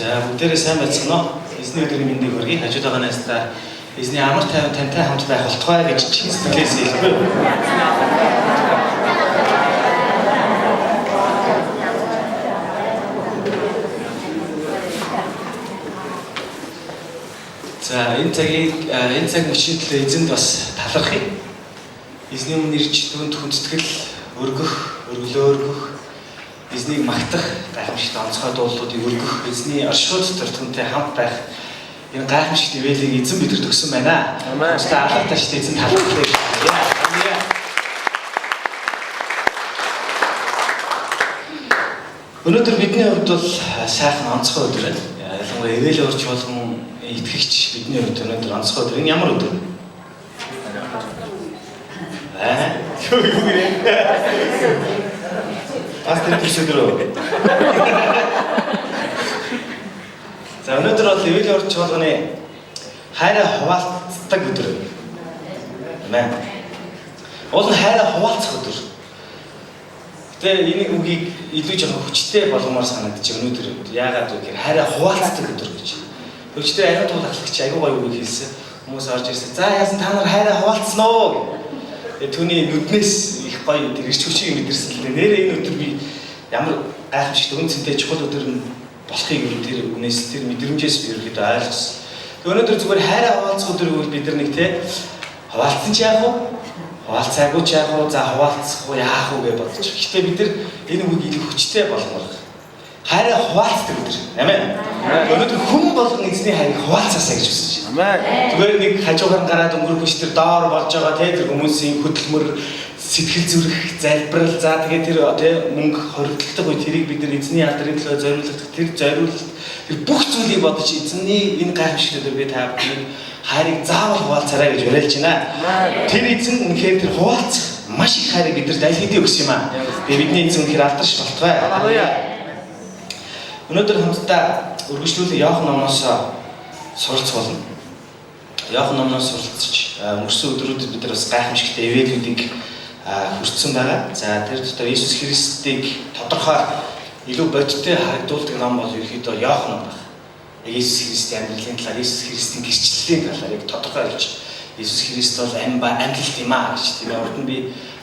За бүгдээрээ сайн байцгаана уу? Эзний өдрийн мэндийг хүргэе. Хажууд байгаа найзтай эзний амар тайван тантай хамт байх болтугай гэж чин сэтгэлээс хэлбэр. За энэ цаг мөчид эзэнд бас талархъя. Эзний өмнө ирж түнд хүндэтгэл өргөлөө өргөх, эзнийг магтах гайхамшигт онцгой дуулуудыг өргөх, эзний оршихуй дотор түнтэй хамт байх энэ гайхамшигт ивэлийг эзэн бидэнд өгсөн байна. Амин. Алга ташд эзэн талархлаа. Өнөөдөр бидний хувьд бол сайхан онцгой өдөр байна. Ялангуяа ивэл урч болгон итгэгч бидний хувьд өнөөдөр онцгой өдөр. Энэ ямар өдөр вэ? Юу юм бэ? Астер төсөөрөө. За өнөөдөр бол ивэл урч болгоны хайраа хуваалцдаг өдөр. Амен. Уул нь хайраа хуваалцах өдөр. Тэгээ энэ үгийг илүү жоохон хүчтэй болгомоор санагдчих өнөөдөр. Яагаад вэ гэхээр хайраа хуваалцдаг өдөр гэж. Өчтөр ариун тулгуулагч аягүй гоё үг хэлсэн. Хүмүүс орж ирсэн. За яасан та нар хайраа хуваалцсан уу? Түүний нүднээс их гоё тэр ирч хүчийг мэдэрсэн л дээ. Нэрээ энэ өдөр би ямар гайхамшигт үнцэнтэй чухал өдөр нь болохыг тэр үнээс тэр мэдрэмжээс би ерөөдөө ойлгосон. Тэг өнөөдөр зүгээр хайраа хуваалцах өдөр гэвэл бид нар нэг те хуваалцсан ч яах вэ? Хуваалцаагүй ч яах вэ? За хуваалцах уу яах вэ гэж бодож. Гэхдээ бид нар энэ үгийг илүү хүчтэй болгох. Хайраа хуваалцдаг өдөр. Амен. Өнөөдөр хүн болгон эзний хайрыг хуваалцаасаа гэж хүсэж байна. Амен. Зүгээр нэг хажуугаар гараад өнгөрөх биш тэр доор болж байгаа тэр хүмүүсийн хөдөлмөр сэтгэл зүрэх залбирал за тэгээд тэр мөнгө хоригддаг үе тэрийг бид нар эзний алдрын төлөө зориулдаг тэр зориулалт тэр бүх зүйлийг бодож эзний энэ гайхамшигт өдөр би та бүхнийг хайрыг заавал хуваалцаарай гэж уриалж байна. Тэр эзэн үнэхээр тэр хуваалцах маш их хайрыг бид нар дэлхийд өгсөн юм аа. Тэгээд бидний эзэн үнэхээр алдарч болтугай. Халелуя. Өнөөдөр хамтдаа үргэлжлүүлэн Иохан номноос суралцах болно. Иохан номноос суралцж өнгөрсөн өдрүүдэд бид нар бас гайхамшигтай ивэлүүдийг хүртсэн байгаа. За тэр дотор Иесус Христийг тодорхой илүү бодиттой харагдуулдаг ном бол ерөнхийдөө Иохан ном байна. Иесус Христийн амьдралын талаар, Иесус Христийн гэрчлэлийн талаар яг тодорхойлж Иесус Христ бол амьдлт юм аа гэж тийм урд нь би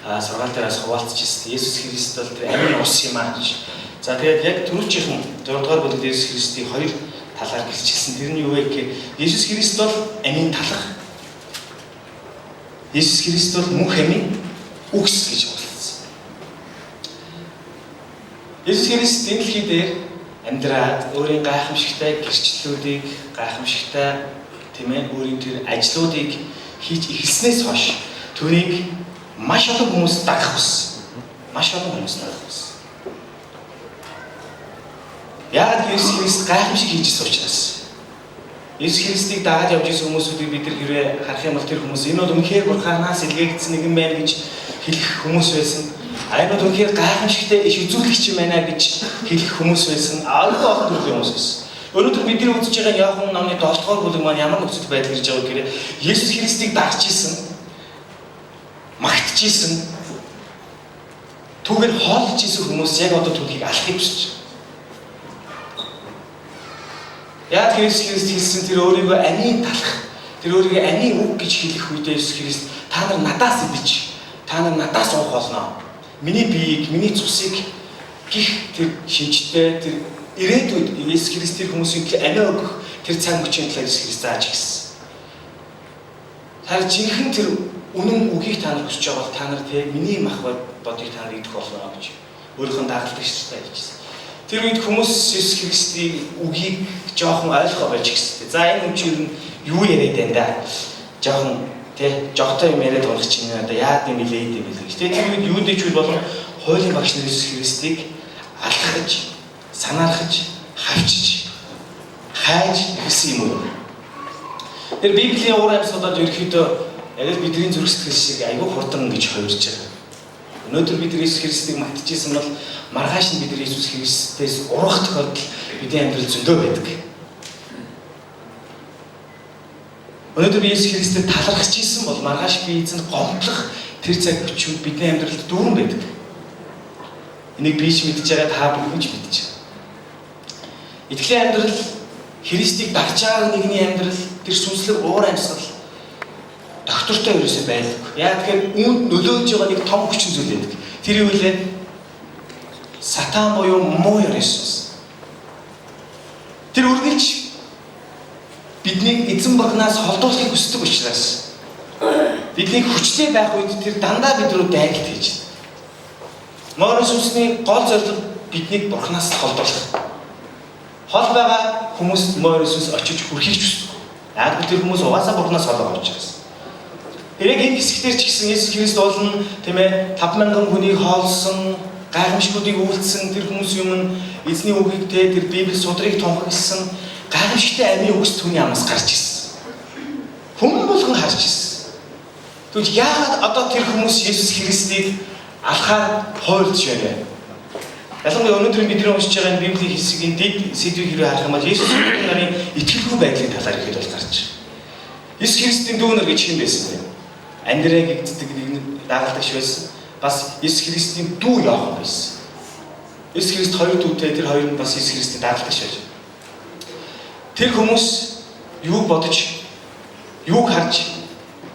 сургаал дээрээс хуваалцж ирсэн. Иесус Христ бол тэр амин ус юм аа гэж. За тэгээд яг түрүүчийнхэн 6 дугаар бүлэгт Иесус Христийг хоёр талаар гэлчилсэн. Тэр нь юу вэ гэхээр Иесус Христ бол амийн талах. Иесус Христ бол мөнх амийн үгс гэж болцсон. Иесус Христ энэ дэлхий дээр амьдраад өөрийн гайхамшигтай гэрчлэлүүдийг, гайхамшигтай тийм ээ өөрийн тэр ажлуудыг хийж эхэлснээс хойш түүнийг маш олон хүмүүс дагах хүссэн. Маш олон хүмүүс дагах хүссэн. Яагаад Иесус Христ гайхамшиг хийжсэн учраас? Иесус Христийг дагаад явж исэн хүмүүсүүдийг бид нар хэрвээ харах юм бол тэр хүмүүс энэ бол үнэхээр бурханаас илгээгдсэн нэгэн байна гэж хэлэх хүмүүс байсан. Энэ бол үнэхээр гайхамшигтай иш үзүүлэгч юм байна гэж хэлэх хүмүүс байсан. Олон төрлийн хүмүүс байсан. Өнөөдөр бидний үзэж байгаа Иохан номны 7 дугаар бүлэг маань ямар нөхцөл байдал ирж байгааг гэхээр Иесус Христийг дагж исэн, магтж исэн, түүгээр хоолж исэн хүмүүс яг одоо түүхийг алахыг хүсэж байна. Яг Иесус Христ хэлсэн тэр өөрийгөө амийн талах, тэр өөрийгөө амийн үг гэж хэлэх үедээ Иесус Христ та нар надаас идэж, та нар надаас уух болно. Миний биеийг, миний цусыг гих тэр шинжтэй тэр ирээдүйд Иесус Христ тэр хүмүүсийн амиа өгөх тэр цаг мөчийн талаар Иесус Христ зааж гисэн. Харин жинхэнэ тэр үнэн үгийг та нар хүсэж байгаа бол та нар те миний мах бодыг та нар идэх болно гэж өөрийнхөө дагалдагч нартай хэлжсэн. Тэр үед хүмүүс Иесус Христийн үгийг жоохон ойлгоо байж гисэн. За энэ хүн чинь юу яриад байна да? Жоохон тэ жогтой юм яриад байгаа чинь одоо яад юм билээ юм билээ. Гэтэ тэр үед юу дэч бол хуулийн багш нар Иесус Христийг алхаж, санаархаж, хавчиж, хайж хэлсэн юм уу? Тэр Библийн уур амьсгалууд ерөөхдөө яг л бидний зүрх сэтгэл шиг аюул хурдан гэж хувирж байгаа. Өнөөдөр бид Иесус Христийг магтажсэн бол маргааш нь бид Иесус Христээс урах тохиолдол бидний амьдрал зөндөө байдаг. Өнөөдөр би Иесус Христэд талархаж исэн бол маргааш би эзэнд гомдлох тэр цаг бүчүүд бидний амьдралд дүүрэн байдаг. Энийг би ч мэдж байгаа та бүхэн ч мэдж байгаа. Итгэлийн амьдрал Христийг дагж байгаа нэгний амьдрал тэр сүнслэг уур амьсгал доктортой ерөөсөө байдаг. Яа тэгэхээр үүнд нөлөөлж байгаа нэг том хүчин зүйл байдаг. Тэр юу вэ? Сатан буюу муу Есүс. Тэр үргэлж биднийг эзэн бурхнаас холдуулахыг хүсдэг учраас бидний хүчтэй байх үед тэр дандаа бид рүү дайралт хийж байна. Морин сүнсний гол зорилго биднийг бурхнаас холдуулах. Хол байгаа хүмүүст морин сүнс очиж хүрхийг хүсдэг. Яг тэр хүмүүс угаасаа бурхнаас холоо учраас. Яг энэ хэсгээр ч гэсэн Есүс Христ болон тийм ээ 5,000 хүнийг хоолсон, гайхамшгуудыг үйлдсэн тэр хүмүүс юм эзний үгийг тэр Библи судрыг тунхагласан гайхамшигтай амийн үгс түүний амнаас гарч ирсэн. Хүн болгон харж ирсэн. Тэгвэл яагаад одоо тэр хүмүүс Есүс Христийг алхаар хуйлж байна? Ялангуяа өнөөдөр бидний уншиж байгаа энэ Библийн хэсгийн дэд сэдвийг хэрэг харах юм бол Есүс нарын итгэлгүй байдлын талаар ихэд бол гарч байна. Есүс Христийн дүүнэр гэж хэн байсан бэ? Андреа гэгддэг нэг дагалдагч байсан. Бас Есүс Христийн дүү Иохан байсан. Есүс Христ хоёр дүүтэй, тэр хоёр нь бас Есүс Христийн дагалдагч байж. Тэр хүмүүс юуг бодож, юуг харж,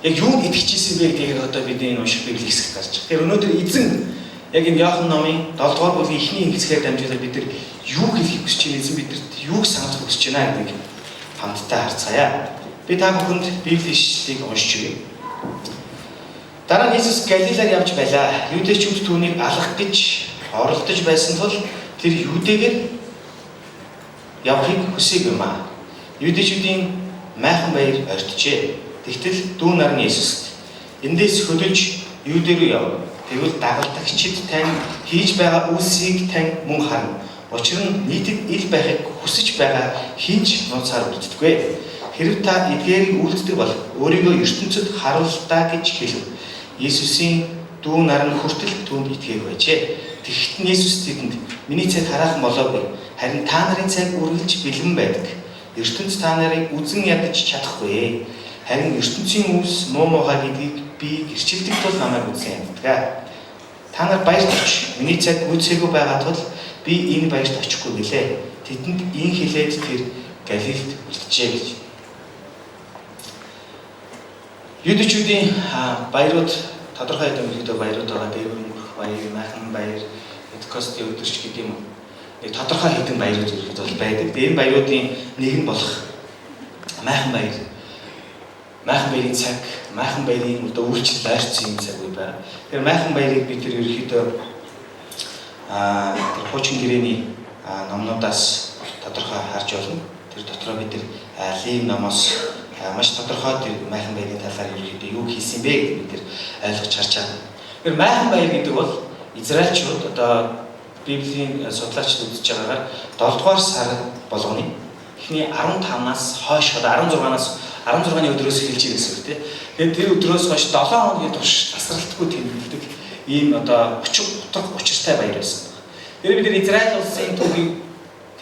яг юунд итгэж ирсэн бэ гэдгийг одоо бидний энэ унших Библийн хэсэгт гарч байна. Тэгэхээр өнөөдөр эзэн яг энэ Иохан номын 7 дугаар бүлгийн эхний хэсгээр дамжуулаад бид нар юу хэлхийг хүсэж байна, эзэн бидэнд юуг сануулж хүсэж байна гэдгийг хамтдаа харцгаая. Би та бүхэнд Библийн ишлэлийг уншиж өгье. Дараа нь Иесус Галилаар явж байлаа. Юудэчүүд түүнийг алах гэж оролдож байсан тул тэр Юудэгээр явахыг хүсэв юм аа. Юудэчүүдийн майхан баяр орчжээ. Тэгтэл дүү нар нь Иесуст эндээс хөдөлж Юудэ рүү яв. Тэгвэл дагалдагчид тань хийж байгаа үйлсийг тань мөн харна. Учир нь нийтэд ил байхыг хүсэж байгаа хинч нууцаар үлддэггүй. Хэрв та эдгээрийг үлддэг бол өөрийгөө ертөнцид харуулдаа гэж хэлв. Иесусийн дүү нар нь хүртэл түүнд итгээг байжээ. Тэгэхдээ Иесус тэдэнд миний цаг хараахан болоогүй. Харин та нарын цаг үргэлж бэлэн байдаг. ертөнц та нарыг үзэн ядаж чадахгүй. Харин ертөнцийн үс муу муухай гэдгийг би гэрчилдэг тул намайг үзэн яддаг. Та нар баярт оч. Миний цаг үүсээгүй байгаа тул би энэ баярт очихгүй гэлээ. Тэдэнд ийн хэлээд тэр Галилд үлджээ гэж. Юудэчүүдийн баярууд тодорхой хэдэн үлгэртэй баярууд байгаа. Дэврэмх баяр, майхан баяр, Пентекостийн өдөрч гэдэг юм уу. Нэг тодорхой хэдэн баярууд үлгэрт бол байдаг. Энэ баяруудын нэг нь болох майхан баяр. Майхан баярын цаг, майхан баярын одоо үйлчлэл ойрцсон юм цаг үе байна. Тэгэхээр майхан баярыг бид тэр ерөөхдөө тэр хуучин гэрээний номнуудаас тодорхой харж болно. Тэр дотроо бид тэр Лев номоос маш тодорхой тэр майхан баярын талаар ерөөхдөө юу хийсэн бэ гэдгийг бид тэр ойлгож харж чадна. Тэгэхээр майхан баяр гэдэг бол Израильчууд одоо Библийн судлаачид үзэж байгаагаар 7 дугаар сар болгоны эхний 15-наас хойш одоо 16-ны өдрөөс эхэлж ирсэн гэсэн үг тийм. Тэгээд тэр өдрөөс хойш 7 хоногийн турш тасралтгүй тэмдэглэдэг ийм одоо утга учиртай баяр байсан. Тэр бид Израиль улсын түүхийг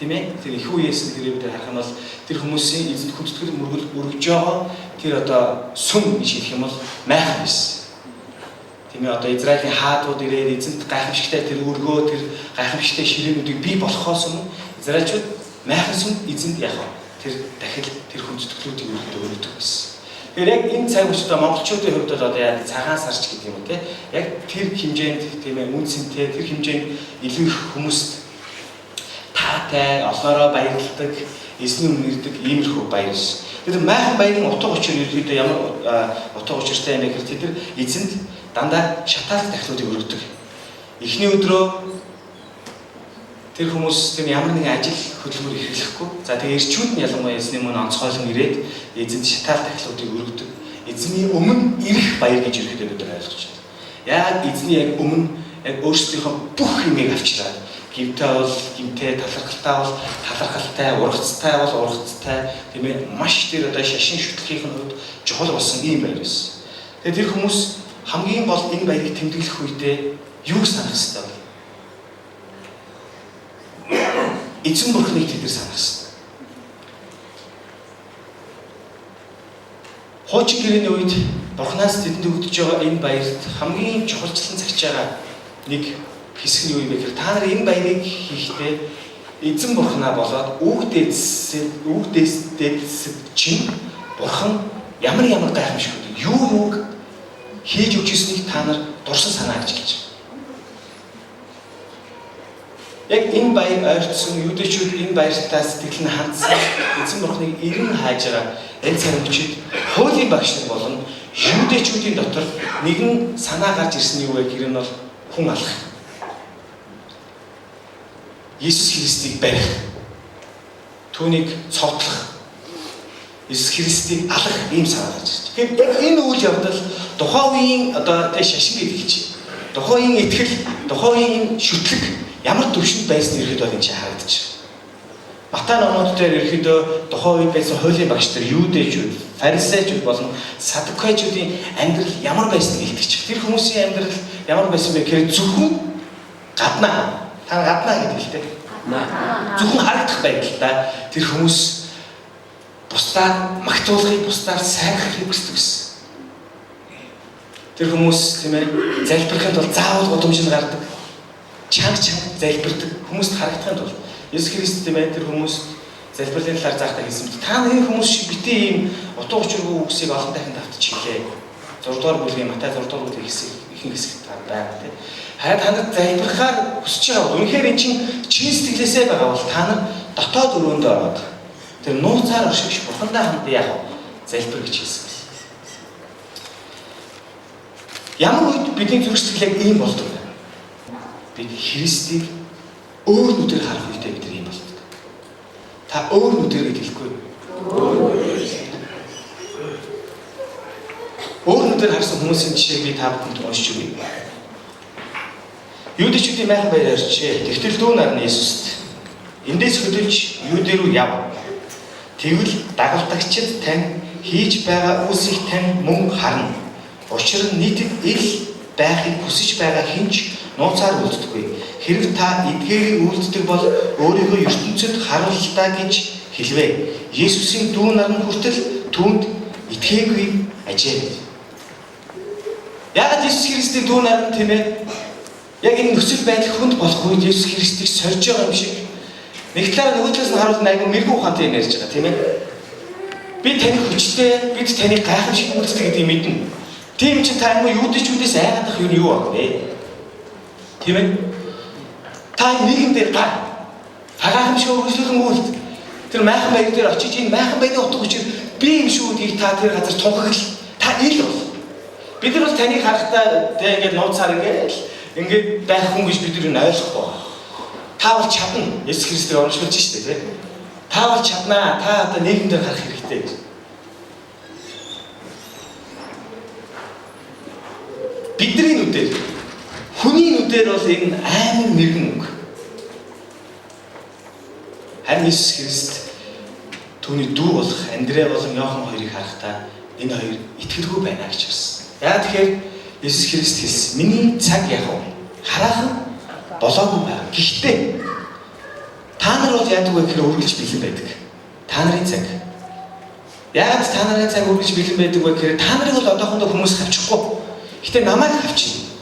тийм ээ тэр их үеэс хэрэг бид харах нь бол тэр хүмүүсийн эзэнт хүндэтгэл мөргөж байгаа тэр одоо сүм гэж хэлэх юм бол майхан байсан. Тийм ээ одоо Израилийн хаадууд ирээд эзэнт гайхамшигтай тэр өргөө тэр гайхамшигтай ширээнүүдийг бий болохоос өмнө Израильчууд майхан сүм эзэнт яах вэ? Тэр дахил тэр хүндэтгэлүүдийг өргөдөг байсан. Тэгэхээр яг энэ цаг үеийн монголчуудын хувьд бол одоо яг цагаан сарч гэдэг юм уу те яг тэр хэмжээнд тийм ээ үнцэнтэй тэр хэмжээнд илүү их хүмүүст таатай олноороо баярладаг эзний өмнөрдөг иймэрхүү баяр ш. Тэгэхээр майхан баярын утга учир ерөөдөө ямар утга учиртай юм бэ гэхээр тэр эзэнт дандаа шатаалт дахлуудыг өргөдөг. Эхний өдрөө тэр хүмүүс тийм ямар нэгэн ажил хөдөлмөр эрхлэхгүй. За тэгээ эрчүүд нь ялангуяа эзний өмнө онцгойлон ирээд эзэнт шатаалт дахлуудыг өргөдөг. Эзний өмнө ирэх баяр гэж ерөөдөө бид ойлгож байна. Яг эзний яг өмнө яг өөрсдийнхөө бүх юмыг авчираад гимтэй бол гимтэй, талархалтай бол талархалтай, ургацтай бол ургацтай тийм ээ маш тэр одоо шашин шүтлэхийн хувьд чухал болсон ийм баяр байсан. Тэгээ тэр хүмүүс хамгийн гол энэ баярыг тэмдэглэх үедээ юу санах хэрэгтэй вэ? Эзэн бурхныг тэд нар санах хэрэгтэй. Хуучин гэрээний үед бурхнаас тэдэнд өгдөж байгаа энэ баярт хамгийн чухалчлан цагж байгаа нэг хэсэг нь юу юм бэ гэхээр та нар энэ баярыг хийхдээ эзэн бурхнаа болоод үгдээсэд чинь бурхан ямар гайхамшигт юуг хийж өгч ирснийг та нар дурсан санаа гэж хэлж байна. Яг энэ баяр ойртсон юудэчүүд энэ баяртаа сэтгэл нь хандсан эзэн бурхныг эрен хайж байгаа энэ царимчид хуулийн багш нар болон юудэчүүдийн дотор нэгэн санаа гарч ирсэн юу вэ? Тэр нь бол хүн алах. Иесус Христийг барих. Түүнийг цовдлох. Иесус Христийг алах ийм санаа гарч ирж байна. Тэгэхээр энэ үйл явдал тухайн үеийн одоо тэ шашин гэдэг чинь тухайн үеийн итгэл, тухайн үеийн шүтлэг ямар төвшөнд байсан ирэхэд бол энэ чинь харагдаж байна. Матай номууд дээр ерөөдөө тухайн үед байсан хуулийн багш нар юудэчүүд, фарисеучуд болон садукеичүүдийн амьдрал ямар байсныг илтгэж. Тэр хүмүүсийн амьдрал ямар байсан бэ гэхээр зөвхөн гаднаа. Та гаднаа гэдэг л дээ. Зөвхөн харагдах байдалтай тэр хүмүүс бусдаар магтуулахыг, бусдаар сайнхахыг хүсдэг гэсэн. Тэр хүмүүс тийм ээ залбирахын тулд заавал гудамжинд гардаг. Чанга залбирдаг. Хүмүүст харагдахын тулд Иесус Христ тийм ээ тэр хүмүүст залбирлын талаар заахтаа хэлсэн мэт. Та нар энэ хүмүүс шиг битээ ийм утга учиргүй үгсийг олон дахин давтчихлээ. 6 дугаар бүлгийн Матай 6 дугаар бүлгийн ихэнх хэсэгт байна тийм. Хаяа та нар залбирахаар хүсэж байгаа. Үнэхээр эн чинь чин сэтгэлээсээ байгаа бол та нар дотоод өрөөндөө ороод тэр нууцаар оршигч бурхандаа хамт яах вэ? Залбир гэж хэлсэн. Ямар үед бидний зүрх сэтгэл яг ийм болдог вэ? Бид Христийг өөр нүдээр харах үедээ бид ийм болдог. Та өөр нүдээр гэж хэлэхгүй. Өөр нүдээр харсан хүмүүсийн жишээг би та бүхэнд уншиж өгье. Юудэчүүдийн майхан баяр ярьжээ. Тэгтэл дүү нар нь Иесуст эндээс хөдөлж юудэ рүү яв. Тэгвэл дагалдагчид тань хийж байгаа үсийг тань мөн харна. Учир нь нийтэд ил байхыг хүсэж байгаа хинч нууцаар үлддэггүй. Хэрэг та эдгээрийг үлддэг бол өөрийгөө ертөнцид харуултаа гэж хэлвэ. Есүсийн дүү нар нь хүртэл түүнд итгээгүй ажээ. Яагаад Иесус Христийн дүү нар нь тийм ээ? Яг энэ нөхцөл байдал хүнд болох үед Иесус Христийг сорж байгаа юм шиг нэг талаараа нөгөө талаас нь харуулсан айгүй мэрэгүү ухаантай юм ярьж байгаа тийм ээ. Би таны хүчтэй, бид таны гайхамшиг үйлдэлтэй гэдгийг мэднэ. Тийм ч та юм юудэчүүдээс айгаадах юм юу баг вэ? Тийм ээ. Та нийгэмдээ гайхамшиг үйлчлүүлэн үйлд. Тэр майхан баяр дээр очиж энэ майхан баярын утга учир би юм шүү гэдгийг та тэр газар тунхагл. Та ил бол. Бид нар бол таныг харахтаа тэг ингээд нууцаар ингээд байх хүн гэж бид нар ойлгохгүй. Та бол чадна. Иесус Христийг оруулж штэ тий. Та бол чаднаа. Та одоо нийгэмдээ гарах хэрэгтэй. Бидний нүдээр хүний нүдээр бол энэ амар мэрэгэн үг. Харин Иесус Христ түүний дүү болох Андрей болон Иохан хоёрыг харахтаа энэ хоёр итгэлгүй байна гэж хэлсэн. Яагаад тэгэхээр Иесус Христ хэлсэн. Миний цаг яг хараахан болоогүй байна. Гэхдээ та нар бол яадаг вэ гэхээр үргэлж бэлэн байдаг. Та нарын цаг. Яагаад та нарын цаг үргэлж бэлэн байдаг вэ гэхээр та нарыг бол одоохондоо хүмүүс хавчихгүй. Гэтэ намайг хавчна.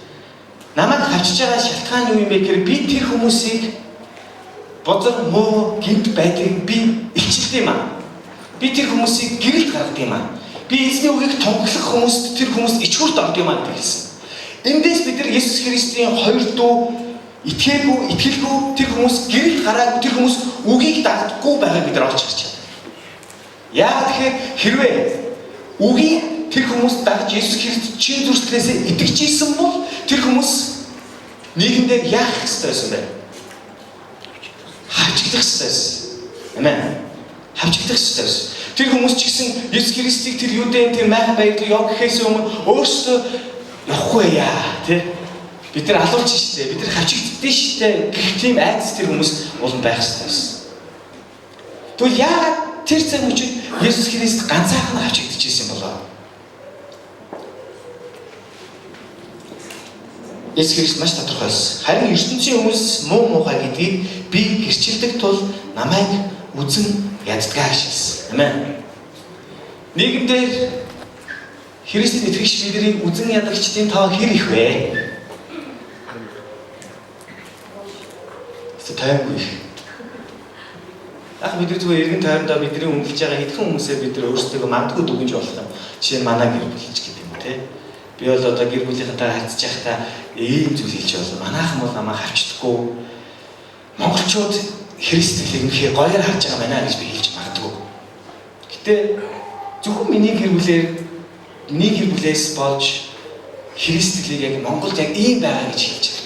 Намайг хавчиж байгаа шалтгаан юу юм бэ гэхээр би тэр хүмүүсийг бозор муу гинт байдлыг би илчилдэг юм аа. Би тэр хүмүүсийг гэрэлт гаргадаг юм аа. Би эзний үгийг тунхаглах хүмүүст тэр хүмүүс ичгүрт ордог юм аа гэж хэлсэн. Эндээс бид нар Иесус Христийн хоёр дүү итгэлгүй тэр хүмүүс гэрэлт гараагүй тэр хүмүүс үгийг дагдахгүй байгааг бид нар олж харж байна. Яагаад тэгэхээр хэрвээ үгийг тэр хүмүүс дагж Иесус Христ чин зүрхлээсээ итгэж ийсэн бол тэр хүмүүс нийгэмдээ яах ёстой байсан бэ? Хавчигдах ёстой байсан. Амен. Хавчигдах ёстой байсан. Тэр хүмүүс ч гэсэн Иесус Христийг тэр юудэн тэр майхан баярлал яв гэхээс өмнө өөрсдөө явахгүй яа тий. Бид нар алуулж штэ. Бид нар хавчигддээ штэ гэх тийм айдас тэр хүмүүс улан байх ёстой байсан. Тэгвэл яагаад тэр цаг үчид Иесус Христ ганцаархан хавчигдчихсэн болоо? Иесус Христ маш тодорхойлсон. Харин ертөнцийн хүмүүс муу мухай гэдгийг би гэрчилдэг тул намайг үзэн яддгаа гэж хэлсэн. Амен. Нийгэмдэр Христэд итгэгч бидний үзэн ядагчдын тоо хэр их вэ? Таймгүй. Яг бид нар зүгээр эргэн тойрондоо бидний өнгөлж байгаа хэдхэн хүмүүсээ бид нар өөрсдөө магадгүй дүгнж болох юм. Жишээ нь манай гэр бүл ч гэдэг юм тий. Би бол одоо гэр бүлийнхэнтэй харьцаж байхдаа ийм зүйл хэлж байна. Манайхан бол намайг хавчдаггүй. Монголчууд Христийг үнэхээр гоёор харж байгаа байна гэж би хэлж магадгүй. Гэтэ зөвхөн миний гэр бүлээс болж Христийг яг Монголд яг ийм байгаа гэж хэлж байгаа.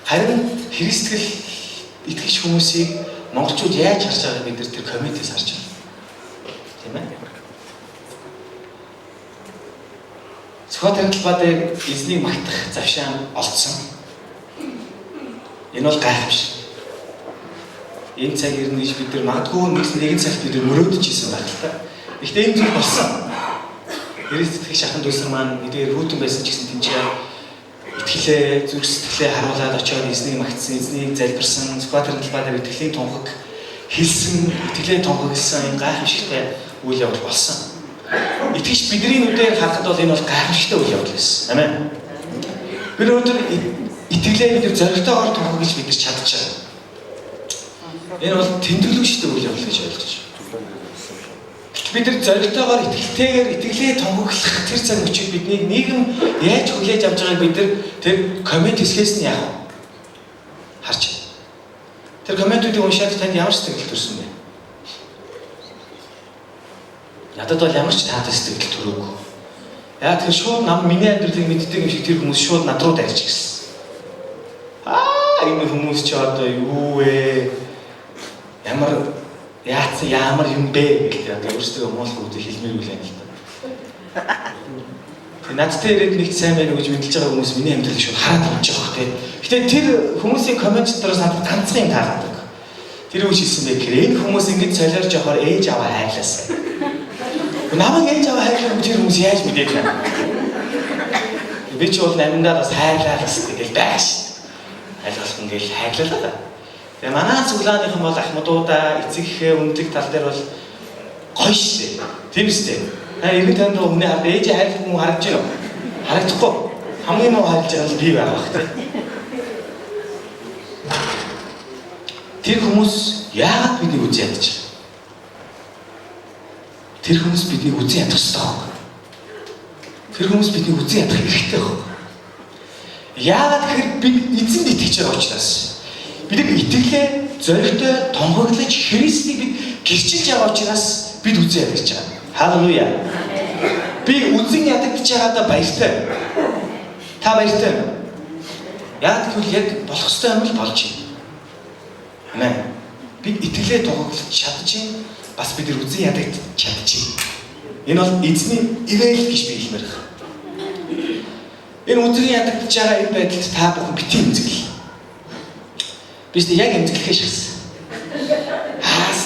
Харин Христэл итгэж хүмүүсийг монголчууд яаж харж байгааг бид тэр комментээс харж байна. Тийм ээ. Сүхбаатарын талбайд эзнийг магтах завшаан олдсон. Энэ бол гайхамшиг. Энэ цаг ирнэ гэж бид нар магадгүй нэгэн цагт бид мөрөөдөж ирсэн байх л та. Гэхдээ энэ зүйл болсон. Христ итгэх шахан дүүсэр маань эдгээр хүүтэн байсан ч гэсэн тэмцээ итгэлээ, зүрх сэтгэлээ харуулад очиод эзнийг магтсан, эзнийг залбирсан, Сүхбаатарын талбайд итгэлийн тунхаг хэлсэн, итгэлийн тунхаг хэлсэн энэ гайхамшигтай үйл явдал болсон. Итгэж бидний нүдээр харахад бол энэ бол гайхамшигтай үйл явдал байсан. Амен. Бид өнөөдөр итгэлээ бид зоригтойгоор тунхаг гэж бид нар чадчихсан. Энэ бол тэмдэглэвчтэй үйл явдал гэж ойлгож байна. Бид нар зоригтойгоор итгэлтэйгээр итгэлээ тунхаглах тэр цаг мөчид бидний нийгэм яаж хүлээж авч байгааг бид нар тэр коммент хэсгээс нь яах вэ? Харж байна. Тэр комментүүдийг уншаад танд ямар сэтгэл төрсөн бэ? Надад бол ямар ч таатай сэтгэл төрөөгүй. Яа тэр шууд миний амьдралыг мэддэг юм шиг тэр хүмүүс шууд над руу дарж гисэн. Энэ хүмүүс ч одоо юу вэ? Ямар юм бэ гэж одоо өөрсдөө муулах үедээ хэлмээр үлээ л та. Надтай ирээд нэг сайн байна гэж мэдэлж байгаа хүмүүс миний амьдралыг шууд хараад болж байгаа хэрэг. Гэтэ тэр хүмүүсийн коммент доороос надад ганцхан юм таагаад. Тэр үуч хэлсэн бэ гэхээр энэ хүмүүс ингэж солиорж явахаар ээж аваа хайрлаасан. Намайг ээж аваа хайрлах гэж тэр хүмүүс яаж мэдээд байна? Би ч бол аминдаа бас хайрлаа гэсэн тэгэл байш. Айлгах ингээл хайрлалаа. Тэгээ манай цуглааныхан бол ахмадуудаа эцэг өндөг тал дээр бол гоё шүү дээ. Тийм үстэй. Иргэн танд өмнө хараад ээж хайрлах хүн харагдаж байна уу? Харагдахгүй. Хамгийн муу хайрлаж байгаа нь би байгаа бах тийм. Тэр хүмүүс яагаад бидний үзэн ядаж байгаа? Тэр хүмүүс бидний үзэн ядах хэрэгтэй байна. Тэр хүмүүс бидний үзэн ядах хэрэгтэй байна. Яагаад гэхээр бид эзэнд итгэж байгаа учраас бид итгэлээ зоригтой тунхаглаж Христийг бид гэрчилж байгаа учраас бид үзэн ядаж байгаа. Халелуя. Би үзэн ядагдж байгаадаа баяртай. Та баяртай. Яагаад гэвэл яг болох ёстой юм л болж байна. Амен. Бид итгэлээ тунхаглаж чадчих. Бас бид үзэн ядагдж чадчих. Энэ бол эзний ирээл гэж би хэлмээр байна. Энэ үзэн ядагдж байгаа энэ байдалд та бүхэн бити эмзэглэе. Бид яг эмзэглэхээ шигсэн.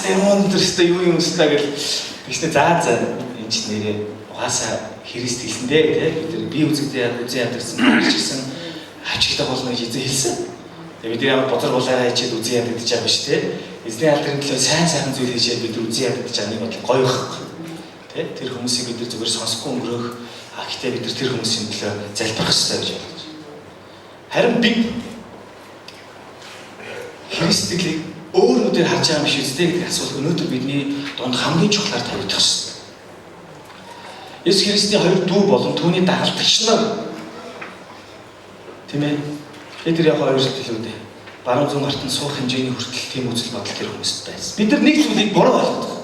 Өнөөдрөөсөө юу юм өстэй гэл тэгснэ заа энэ ч нэрээ угаасаа Христ хэлсэн дээ тий бид нар би үзэн ядагдсан хэлчихсэн хачигдах болно гэж эзэн хэлсэн. Тэгээ бид ямар бозар булаагаа хийчихэд үзэн ядагдаж байгаа биш тий эзний алдрын төлөө сайн зүйл хийчихэд бид үзэн ядагдаж байгаа нэг бодол гоё байхгүй тий тэр хүмүүсийг бид нар зүгээр сонсохгүй өнгөрөөх гэхдээ бид нар тэр хүмүүсийн төлөө залбирах хэрэгтэй гэж бодож байна. Харин бид Христийг өөр нүдээр харж байгаа юм шиг үстэй гэдэг асуулт өнөөдөр бидний дунд хамгийн чухлаар тавигдах шээ. Есүс Христийн хоёр дүү болон түүний дагалдагч нар тийм ээ тэр яг хоёр зүйл үү дээ. Баруун зүүн гарт нь суух хэмжээний хүртэл тийм үзэл бодол тэр хүмүүст байсан. Бид нар нэг зүйлийг буруу ойлгодог.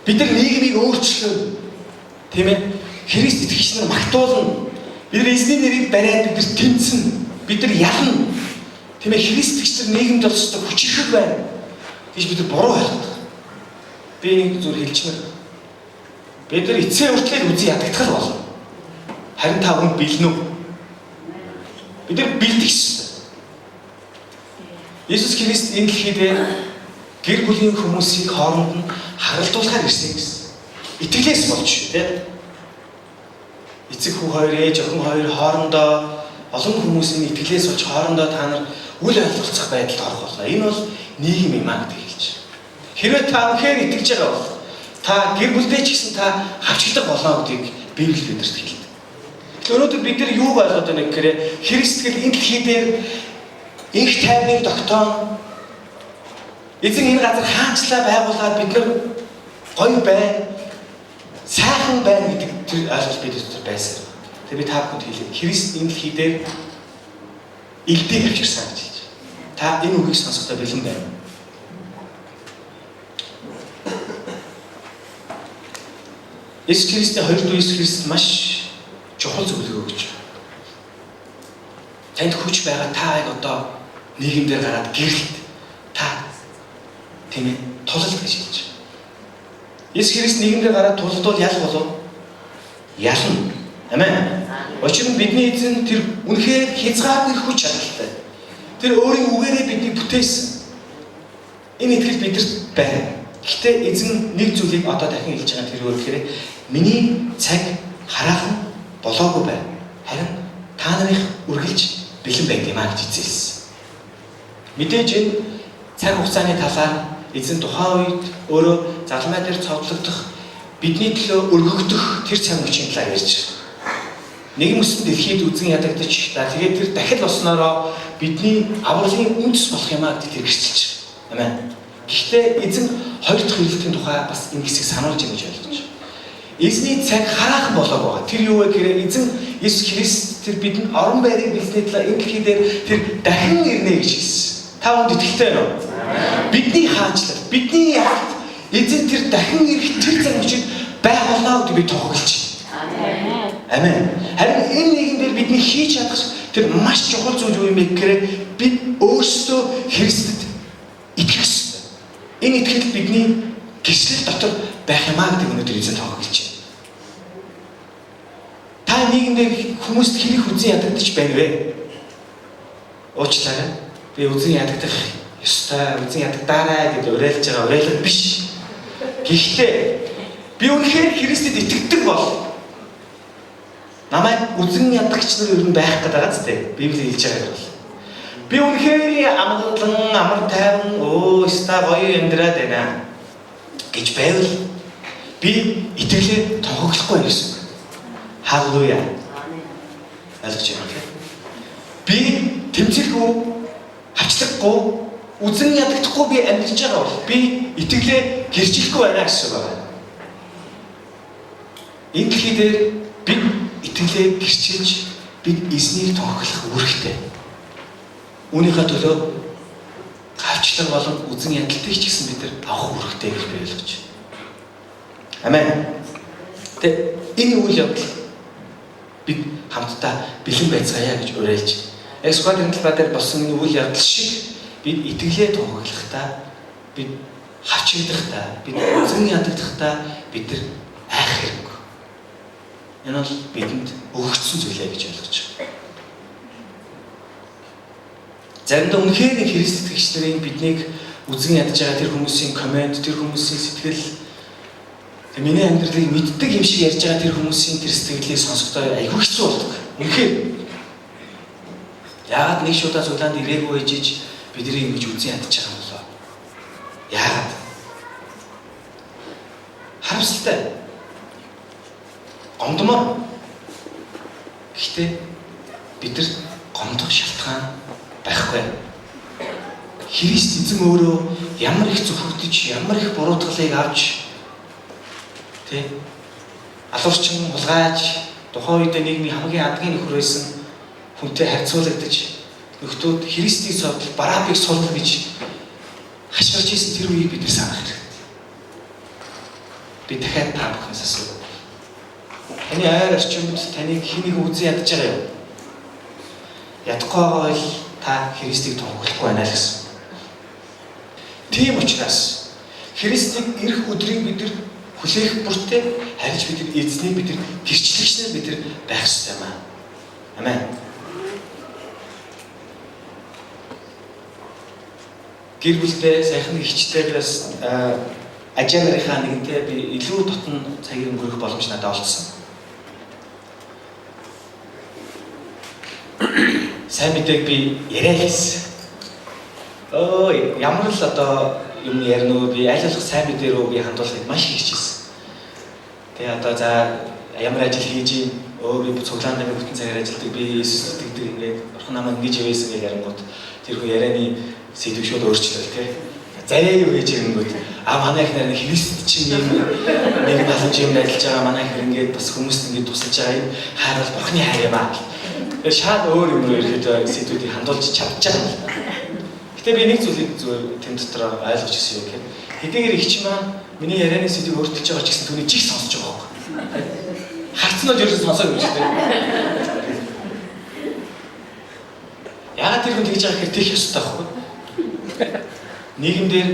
Бид нар нийгмийг өөрчлөн тийм ээ Христ итгэгч нар магтуулна. Бид нар эзний нэрийг бариад бид нар тэмцэн. Бид нар ялна. Тийм ээ Христ итгэгч нар нийгэмд олстой хүчрэх байна гэж бид нар буруу ойлгодог. Би зүгээр хэлчихмээр. Бид нар эцсийн хүртэл үзэн ядагдах болно. Харин та хүн бэлэн үү? Бид нар бэлдэх ёстой. Есүс Христ энэ дэлхийд гэр бүлийн хүмүүсийг хооронд нь харалдуулахаар ирсэн гэсэн. Итгэлээс болж тийм. Эцэг хүү хоёр, ээж охин хоёр хоорондоо олон хүмүүсийн итгэлээс болж хоорондоо та нар үл ойлголцох байдалд орох болно. Энэ бол нийгэм юм аа гэж хэлж байна. Хэрвээ та үнэхээр итгэж байгаа бол та гэр бүлдээ ч гэсэн та хавчигдах болно гэдгийг Библи бидэрт хэлдэг. Тэгэхээр өнөөдөр бид нар юу ойлгоод байна гэхээр Христ гэл энэ дэлхий дээр инх тайвныг тогтоон Эзэн энэ газар хаанчлаа байгуулад бид нар гоё байна, сайхан байна гэдэг тэр ойлголт бид дотор байсан. Тэгээ би та бүхэнд хэлье. Христ энэ дэлхий дээр элдийг авчирсан гэж хэлж. Та энэ үгийг сонсохдоо бэлэн байна. Есүс Христийн хоёр дүү Есүс Христ маш чухал зөвлөгөө өгч байна. Танд хүч байгаа та яг одоо нийгэмдэр гараад гэрэлт та тийм тулалт гэж хэлж байна. Есүс Христ нийгэмдэр гараад тулалдвал ял болов? Ялна. Амен. Учир нь бидний эзэн тэр үнэхээр хязгааргүй хүч чадалтай. Тэр өөрийн үгээрээ биднийг бүтээсэн. Энэ итгэл бидэрт байна. Гэхдээ эзэн нэг зүйлийг одоо дахин хэлж байгаа тэр өөр гэхээр миний цаг хараахан болоогүй байна. Харин та нарыг үргэлж бэлэн байд юм аа гэж эзэлсэн. Мэдээж энэ цаг хугацааны талаар эзэн тухайн үед өөрөө загалмай дээр цовдлогдох бидний төлөө өргөгдөх тэр цаг үеийн талаар ярьж байна. Нэг мөсөн дэлхийд үзэн ядагдаж та тэгээд тэр дахил болсноороо бидний авралын үндэс болох юм аа гэж хэрэгжилж байна. Амен. Гэхдээ эзэн хоёр дахь хэрэглэлтийн тухай бас энэ хэсгийг сануулж байгаа гэж ойлгож байна. Эзний цаг хараахан болоог байгаа. Тэр юу вэ гэхээр эзэн Есүс Христ тэр бидэнд орон байрыг бэлдсэний талаар энэ дэлхий дээр тэр дахин ирнэ гэж хэлсэн. Та хүнд итгэлтэй байна уу? Бидний хаанчлал, бидний ягт эзэн тэр дахин ирэх тэр цаг үеийг байх болно гэж би тохиолж байна. Амен. Харин энэ нийгэмдэр бидний хийж чадах тэр маш чухал зүйл юу юм бэ гэхээр бид өөрсдөө Христэд итгэх ёстой. Энэ итгэл бидний гэрчлэл дотор байх юм аа гэдэг өнөөдөр эзэн тохиолж байна. Та нийгэмдэр хүмүүст хэрэг үзэн ядагдаж байна вэ? Уучлаарай. Би үзэн ядагдах ёстой, үзэн ядагдаарай гэж уриалж байгаа уриалга биш. Гэхдээ би үнэхээр Христэд итгэдэг бол намайг үзэн ядагч нар ер нь байх гэдэг байгаа зү. Библи хэлж байгаа бол. Би үнэхээр амгалан, амар тайван, ста гоё амьдраад байна гэж байвал би итгэлээ тохиоглохгүй гэсэн үг. Халелуя. Ойлгож байна уу? Би тэмцэлгүй, хавчлахгүй, үзэн ядагдахгүй би амьдарч байгаа бол би итгэлээ гэрчлэхгүй байна гэсэн үг байна. Энэ дэлхий дээр бид итгэлээ гэрчилж бид эзнийг тохиолох үүрэгтэй. Үүнийхээ төлөө гавчлаг болон үзэн ядалтыг ч гэсэн бид нар авах үүрэгтэй гэж би ойлгож байна. Амен. Тэ энэ үйл явдал бид хамтдаа бэлэн байцгаая гэж уриалж. Эксквад талбай дээр болсон энэ үйл явдал шиг бид итгэлээ тохиолохдаа бид хавчигдахдаа бид үзэн ядагдахдаа бид нар айх хэрэггүй. Энэ бол бидэнд өгөгдсөн зүйлээ гэж ойлгож байна. Заримдаа үнэхээр Христ итгэгч нарын биднийг үзэн ядаж байгаа тэр хүмүүсийн комент, тэр хүмүүсийн сэтгэл, миний амьдралыг мэддэг юм шиг ярьж байгаа тэр хүмүүсийн тэр сэтгэлийг сонсохдоо айгүй хэцүү болдог. Үнэхээр яагаад нэг шуудаа цуглаанд ирээгүй ээжиж бидний ингэж үзэн ядаж байгаа юм болоо? Яагаад? Харамсалтай. Гомдмоор. Гэхдээ бид нар гомдох шалтгаан байхгүй. Христ эзэн өөрөө ямар их зөвхөгдөж, ямар их буруутгалыг авч алуурчин хулгайж, тухайн үед нийгмийн хамгийн адгийн нөхөр байсан хүнтэй харьцуулагдаж, нөхдүүд Христийн цовдол Барабыг сул гэж хашгирж исэн тэр үеийг бид санах хэрэгтэй. Би дахиад та бүхнээс асуув. Таны ойр орчимд таныг хэнийг үзэн ядаж байгаа юу? Ядахгүй байгаа бол та Христийг тохиолохгүй байна л гэсэн. Тийм учраас Христийг ирэх өдрийг бид нар хүлээх бүртээ харж бид нар эзнийг бид нар гэрчлэгчнэр бид нар байх ёстой юм аа. Амен. Гэр бүлдээ сайхан ихчтэй бас ажил нарынхаа нэгэнтэй би илүү дотн цагийг өнгөрөх боломж надад олдсон. Сайн мэдээг би яриа хийсэн. Ямар л одоо юм ярина уу, би аль болох сайн мэдээ рүү би хандуулахыг маш их хичээсэн. Тэгээ одоо за ямар ажил хийж ийн, би цуглаанд нэг бүтэн цагаар ажилладаг, би Иесус итгэдэг ингээд орхон намайг ингэж явээсэн гэж ярингууд тэр хүн ярианы сэдв шууд өөрчлөл тий. заяа юу гэж ирэнгүүт манай их нарийн Христ чинь нэг халамж юм ажиллаж байгаа манай их ингээд бас хүмүүст ингээд тусалж байгаа юм хайр бол Бурхны хайр юм аа. Тэгээ шал өөр юм ерөөхдөө сэдвүүдийг хандуулж чадчих байгаа. Гэтэ би нэг зүйлийг зүгээр тэнд дотор ойлгож ирсэн юм гэхээр хэдийгээр их ч маань миний ярианы сэдвийг өөрчилж байгаа ч гэсэн түүний жиг сонсож байгаа байхгүй. Харцнууд ерөөс сонсоогүй юм шүү дээ. Яагаад тэр хүн тэгж байгаа гэхээр тийх ёстой байхгүй. Нийгэмдэр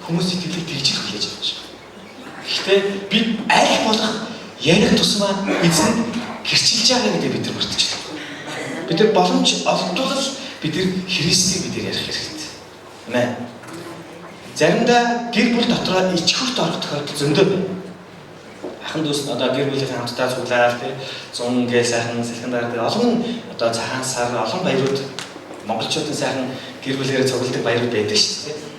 хүмүүс итгэлийг тэгж хүлээж авч байгаа. Гэхдээ би аль болох ярих тусмаа эзэн гэрчилж байгаа гэдэг бид нар мартчихлаа. Бид нар боломж олдвол бид нар Христийг бид нар ярих хэрэгтэй. Амен. Заримдаа гэр бүл дотроо ичхүрт орох тохиолдол зөндөө байна. Ахын дүүс одоо гэр бүлийн хамтдаа цуглаад тий 100 гээ сайхан сэлхэн дараа олон одоо цагаан сар олон баярууд монголчуудын сайхан гэр бүлээрээ цугладаг баярууд байдаг шүү дээ.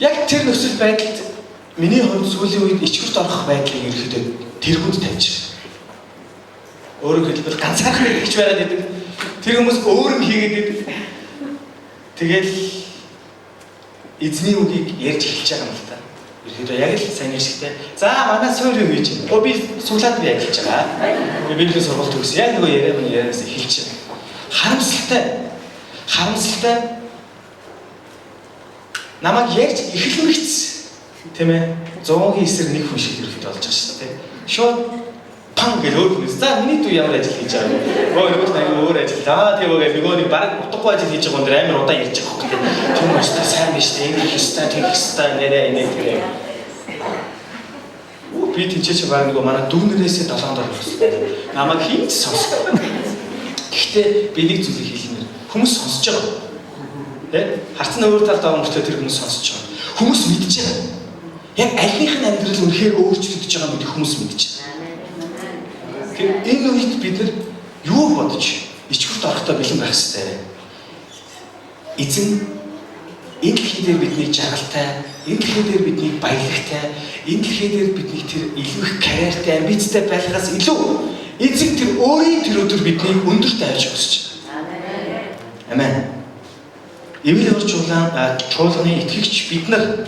Яг тэр нөхцөл байдалд миний хувьд сүүлийн үед ичгүрт орох байдлыг ерөөхдөө тэр хүнд тавьж байна. Өөрөөр хэлбэл ганцаархан нэгч байгаад байдаг. Тэр хүмүүс өөр юм хийгээд байдаг. Тэгэл эзний үгийг ярьж эхэлж байгаа юм л та. Ерөөхдөө яг л сайн шигтэй. За манай суур юу гэж байна? Би суглаад би ажиллаж байгаа. Би библийг сургалт өгсөн. Яг нөгөө ярианаас эхэлж байна. Харамсалтай намайг ярьж эхлэмэгц тийм ээ 100-ийн эсрэг нэг хүн шиг ерөөхдөө болж байгаа шүү дээ. Шууд пан гэж өөр хүнээс за миний дүү ямар ажил хийж байгаа вэ? Нөгөө нэг өөр ажил. Тийм үгүй нөгөө нэг баг утгагүй ажил хийж байгаа юм дээр амар удаан ярьж байгаа хөөх гэдэг. Тийм үстэй сайн биш тийм хэвстэй тийм хэвстэй нэрээ тийм. Би тийч баг нөгөө манай дүүнэрээсээ 7 дор болсон. Намайг хинт сонсох. Гэхдээ би нэг зүйлийг хэлнэ. Хүмүүс сонсож байгаа. Харцны өөр талд байгаа мөртөө тэр хүмүүс сонсож байгаа. Хүмүүс мэдж байгаа. Яг альнийх нь амьдрал үнэхээр өөрчлөгдөж байгаа гэдгийг хүмүүс мэдж байгаа. Тэгэхээр энэ үед бид нар юу бодож ичгүрт орохдоо бэлэн байх хэрэгтэй. Эзэн энэ дэлхий дээр бидний жаргалтай, энэ дэлхий дээр бидний баялагтай, энэ дэлхий дээр бидний тэр илүү их карьертай, амбицтай байхаас илүү эзэн тэр өөрийн тэр өдөр бидний өндөрт авч өгсөж байна. Амен. Эвэл чуулганы итгэгч бид нар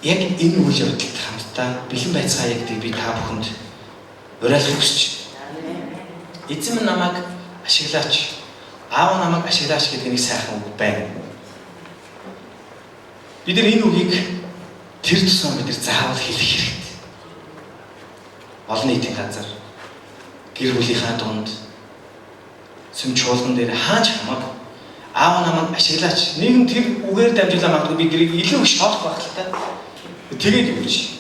яг энэ үйл явдалд хамтдаа бэлэн байцгаая гэдгийг би та бүхэнд уриалгах хүсэж байна. Эзэн намайг ашиглаач, аав намайг ашиглаач гэдэг нэг сайхан үг байна. Бид нар энэ үгийг тэр тусмаа бид нар заавал хэлэх хэрэгтэй. Олон нийтийн газар, гэр бүлийнхаа дунд, сүм чуулган дээр хаач хамаагүй аав намайг ашиглаач. Нийгэм тэр үгээр дамжуулан магадгүй бид тэрийг илүү их шоолох байх л та. Тэгээд юуч.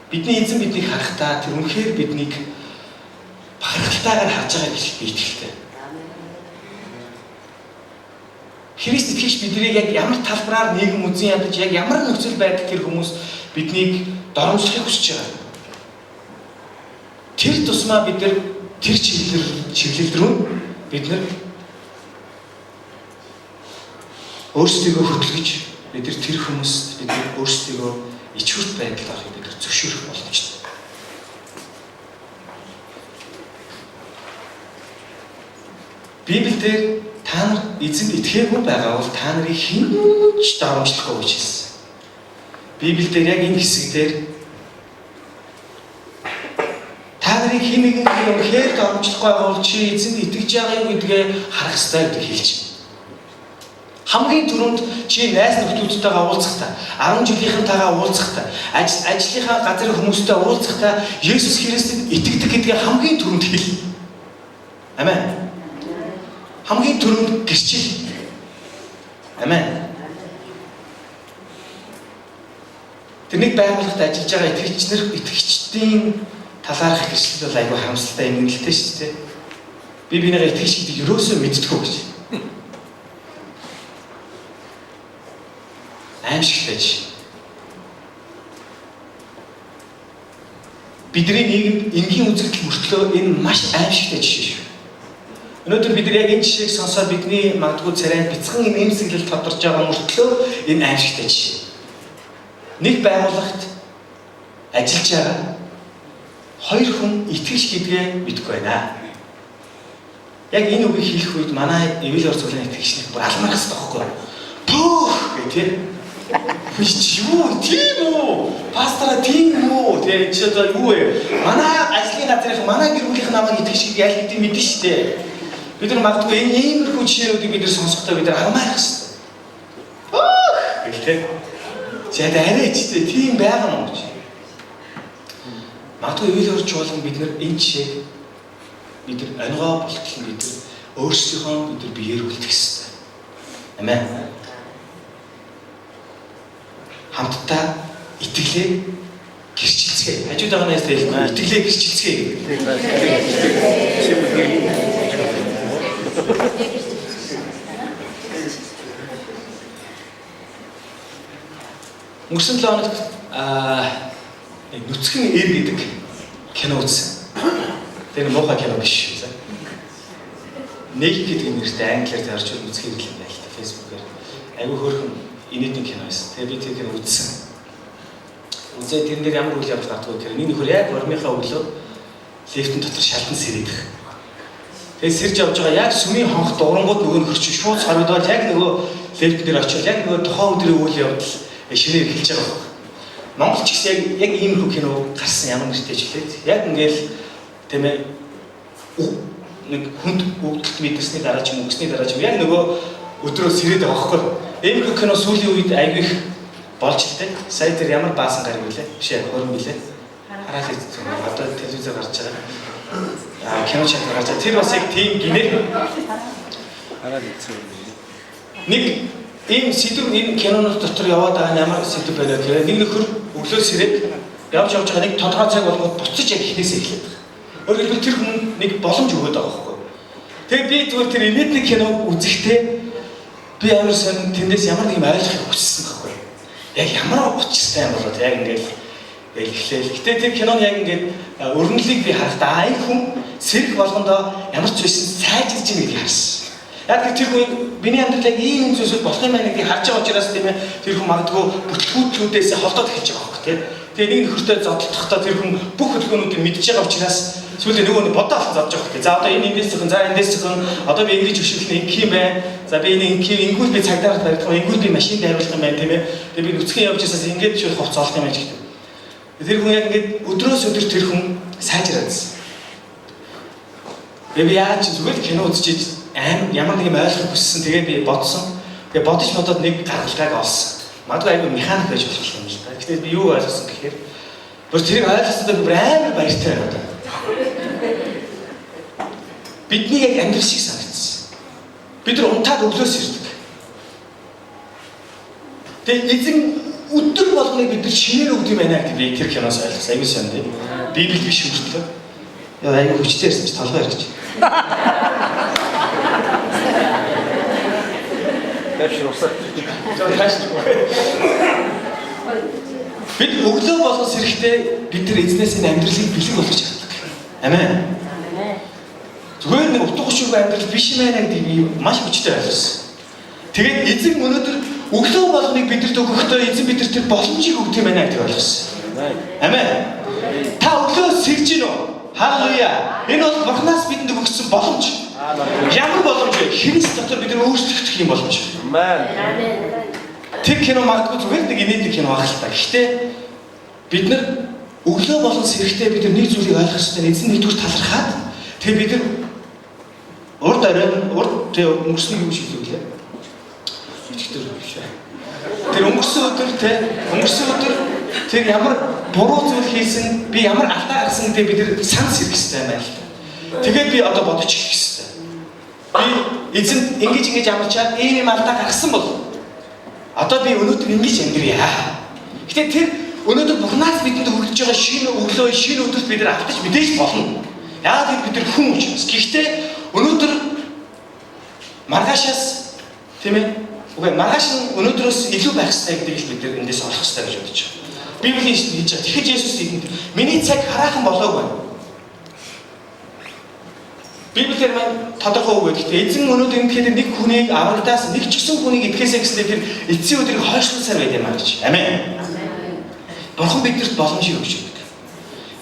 Бидний эзэн биднийг харахтаа тэр үнэхээр биднийг бахархалтайгаар харж байгаа гэж би итгэлтэй. Христ итгэгч биднийг яг ямар талбараар нийгэм үзэн ядаж яг ямар нөхцөл байдал тэр хүмүүс биднийг доромжлохыг хүсэж байгаа. Тэр тусмаа бид нар тэр чиглэл рүү бид нар өөрсдийгөө хөдөлгөж бид нар тэр хүмүүст бид нар өөрсдийгөө ичгүрт байдалд орохыг бид нар зөвшөөрөх боломжтой. Библиэлд та нар эзэнд итгээгүй байгаа бол та нарыг хинч доромжлохгүй гэж хэлсэн. Библиэлд яг энэ хэсэгдэр та нарыг хэн нэгэн үнэхээр доромжлохгүй байгаа бол чи эзэнд итгэж байгаа юм гэдгээ харах ёстой гэдэг хэлж байна. Хамгийн түрүүнд чи найз нөхдүүдтэйгээ уулзахдаа, 10 жилийнхэнтэйгээ уулзахдаа, ажлынхаа газрын хүмүүстэй уулзахдаа Есүс Христэд итгэдэг гэдгээ хамгийн түрүүнд хэл. Амен. Хамгийн түрүүнд гэрчил. Амен. Тэрнийг байгууллагад ажиллаж байгаа итгэгчдийн талаарх гэрчлэл бол айгүй харамсалтай юм нэлтэй шүү дээ. Би бинийгээ итгэж гэдэг юусоо мэддэггүй гэж. Аимшигтайж. Бидний нийгэмд энгийн үзэгдэл мөртлөө энэ маш аимшигтай жишээ шүү. Өнөөдөр бид яг энэ жишээг сонсоод бидний магадгүй царайнд бяцхан эмсэглэл тодорж байгаа мөртлөө энэ аимшигтай жишээ. Нэг байгууллагт ажиллаж байгаа хоёр хүн итгэж гэдгээ мэдгүй байна. Яг энэ үгийг хэлэх үед манай эвэл орцуулгын итгэгчнийх бүр алмарх хэрэгтэй байхгүй юу? Пөө гэх тийм. Юу тийм үү? Пастора тийм үү? Тэгээ чи одоо юу вэ? Манай ажлын газрын манай гэр бүлийнх намайг идэх шиг ял гэдэг мэдэн шүү дээ. Бид нар магадгүй энэ иймэрхүү жишээнүүдийг бид нар сонсохдоо бид нар хамаарах хэрэгтэй. Гэлтэй. Зэд арай ч тийм байгаа юм гэж. Магадгүй үйл явц болгон бид нар энэ жишээг бид нар онгоо болтол бид нар өөрсдийнхөө бид нар биеэр үлдэх хэрэгтэй. Амен. Хамтдаа итгэлээ гэрчилцгээе. Хажууд байгаа нэстэ хэлмээ. Итгэлээ гэрчилцгээе гэдэг. Өнгөрсөн 7 хоногт нүцгэн эр гэдэг кино үзсэн. Тэр муухай кино биш үү? Нэг гэдэг нэртэй англиар зарж үзэх хэрэглэн байл та фэйсбүүкээр. Айгүй хөөрхөн инээдийн кино байсан. Тэгээ би тэр кино үзсэн. Үзээд тэрэн дээр ямар үйл явдал гардаг вэ гэхээр нэг нөхөр яг урмынхаа өглөө лифтэн дотор шалтан сэрээдэх. Тэгээ сэрж явж байгаа яг сүмийн хонх дурангууд нөгөө нөхөр чинь шууд сарвдаад яг нөгөө лифтэн дээр очиод яг нөгөө тухайн өдрийн үйл явдал ширээ эхэлж байгаа байна. Монгол ч гэсэн яг иймэрхүү кино гарсан ямар нэртэй ч хэлээд яг ингээл тийм ээ нэг хүнд өгдөлт мэдэрсний дараа ч юм өгсний дараа ч юм яг нөгөө өдрөө сэрээд байгаа байхгүй. Иймэрхүү кино сүүлийн үед айгүй их болж илтэй. Сая тэр ямар баасан гараг вүлээ? Биш ээ, хөрөн билээ. Хараад ирсэн. Одоо телевизээр гарч байгаа. Кино чанар гарч байгаа. Тэр бас яг тийм гинэ. Хараад ирсэн. Нэг ийм сэдв энэ кинонууд дотор яваад байгаа нь ямар сэдв байна гэхээр нэг нөхөр өглөө сэрээд явж байгаа нэг тодорхой цаг болгоод буцаж яг ихнээсээ эхлэв. Өөрөөр хэлбэл тэр хүн нэг боломж өгöd байгаа байхгүй. Тэгээ би зүгээр тэр инээдний кино үзэхдээ би амар сон тэндээс ямар нэг юм ойлгохыг хүссэн байхгүй. Яг ямар учиртай юм болоод яг ингээд эхлэв. Гэтэ тэр киноны яг ингээд өрнөлийг би харахтаа энэ хүн сэрэг болгондоо ямар ч байсан сайжирж байгаа гэдгийг харсан. Яг тэр хүн миний амьдралыг ийм зүйлсүүд болох юм байна гэдгийг харж байгаа учраас тийм ээ тэр хүн магадгүй бүтлгүүтүүдээс холдоод эхэлж байгаа байхгүй тийм. Тэгээ нэг нөхөртэй зодтолдохдоо тэр хүн бүх хөдөлгөөнүүдийг мэдж байгаа учраас сүүлийн нөгөө нь бодоо алсан зодж байгаа хэрэг. За одоо энэ эндээс зөвхөн, за эндээс зөвхөн, одоо би ингэж өшөглөн ингэх юм байна. За би энэ ингэвэл би цагдаарт барих юм, ингэвэл би машин дайруулах юм байна тийм ээ. Тэгээ би нүцгэн явж байсаас ингэж шууд хувц олох юм байна гэдэг. Тэр хүн яг ингэж өдрөөс өдөр тэр хүн сайжраадсан. Би яаж зүгээр кино үзчихэж ямар нэг юм ойлгох хүссэн. Тэгээ би бодсон. Тэгээ бодож бодоод нэг гаргалгааг олсон. Магадгүй айгүй механик байж болох юм л да. Гэхдээ би юу ойлгосон гэхээр бүр тэрийг ойлгосондоо би амар баяртай байна. Бидний яг амьдрал шиг санагдсан. Бид нар унтаад өглөөс ирдэг. Тэгээ эзэн өдөр болгоныг бид нар шинээр өгд юм байна гэдэг би тэр киноос ойлгосон. Айгүй сайн тийм. Библи биш хүртлээ. Яа айгүй хүчтэй ирсэн чи толгой ирж. Тэшрусаа. Бид өглөө болгон сэрэхдээ бид нар эзнээс энэ амьдралыг бэлэг болгож чаддаг. Амен. Зүгээр нэг утга учиргүй амьдрал биш юм байна гэдэг маш хүчтэй ойлгосон. Тэгээд эзэн өнөөдөр өглөө болгоныг бидэнд өгөхдөө эзэн бидэнд тэр боломжийг өгд юм байна гэдгийг ойлгосон. Амен. Та өглөө сэрж гин үү? Халелуя. Энэ бол Бурханаас бидэнд өгсөн боломж. Ямар боломж вэ? Христ дотор бид өөрчлөгдөх юм боломж. Амен. Тэр кино магадгүй зүгээр нэг инээдэг кино байх л та. Гэхдээ бид нар өглөө болгон сэрэхдээ бид нэг зүйлийг ойлгох хэрэгтэй. Эзэн нэгдүгээр талархаад тэгээ бид нар урд өнгөрсөн юм шиг үлээ. Өчигдөр биш. Тэр өнгөрсөн өдөр тэр ямар буруу зүйл хийсэн, би ямар алдаа гарсан гэдэг бид нар санал сэрэх хэрэгтэй юм байна л та. Тэгээд би одоо бодож эхлэх хэрэгтэй. Би эзэн ингэж амарчаад ийм алдаа гаргасан бол одоо би өнөөдөр ингэж амьдрья. Гэтэ тэр өнөөдөр Бурханаас бидэнд өгч байгаа шинэ өглөө, шинэ өдөрт бид нар автаж мэдээж болно. Яагаад бид нар хүн учраас. Гэхдээ өнөөдөр маргаашаас тийм ээ. Үгүй маргааш нь өнөөдрөөс илүү байх хэрэгтэй гэдгийг бид нар эндээс олох хэрэгтэй гэж бодож байна. Библийн хийж байгаа. Тэгэхээр Есүс энд миний цаг хараахан болоогүй. Библиэр маань тодорхой үг гэдэг. Эзэн өнөөдөр ингэхэд нэг хүнийг аврагдаас нэг ч гэсэн хүнийг идэхээсээ гэснээр тэр эцсийн өдрийг хойшлуулсаар байд юм аа гэж. Амен. Бурхан биднэрт боломжийг өгч байдаг.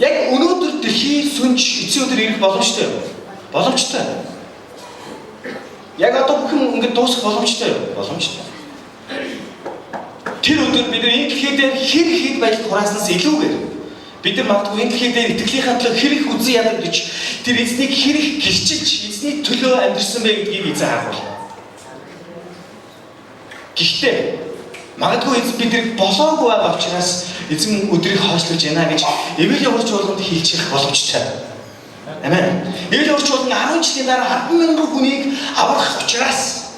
Яг өнөөдөр дэлхийн сүнж эцсийн өдөр ирэх боломжтой юу? Боломжтой. Яг одоо бүхэн ингэж дуусах боломжтой юу? Боломжтой. тэр өдөр бид энэ дэлхий дээр хэр хэд баялаг хурааснаас илүүгээр бид нар магадгүй энэ дэлхий дээр итгэлийнхаа төлөө хэрэг үзэн яадаг гэж тэр эзнийг хэрэг гэрчилж эзний төлөө амьдэрсэн бэ гэдгийг эзэн харах болно. Гэхдээ магадгүй эзэн биднийг болоогүй байгаа учраас эзэн өдрийг хойшлуулж байна гэж Эвэлийн урч болгонд хэлчих боломжтой. Амен. Эвэлийн урч болгон 10 жилийн дараа 10,000 хүнийг аврах учраас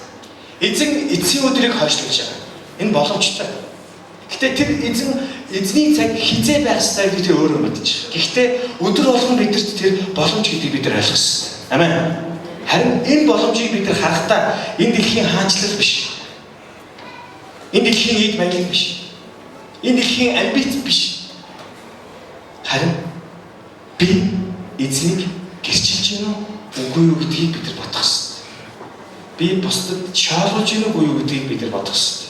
эзэн эцсийн өдрийг хойшлуулж байгаа. Энэ боломжтой. Гэхдээ тэр эзний цаг хизээ байх ёстой гэдгийг өөрөө мэдчих. Гэхдээ өдөр болгон бидэрт тэр боломж гэдгийг бид нар ойлгох ёстой. Амен. Харин энэ боломжийг бид нар харахтаа энэ дэлхийн хаанчлал биш. Энэ дэлхийн эд баялаг биш. Энэ дэлхийн амбиц биш. Харин би эзнийг гэрчилж гинэ үгүй юу гэдгийг бид нар бодох ёстой. Би бусдад шаарлуулж гинэ үгүй юу гэдгийг бид нар бодох ёстой.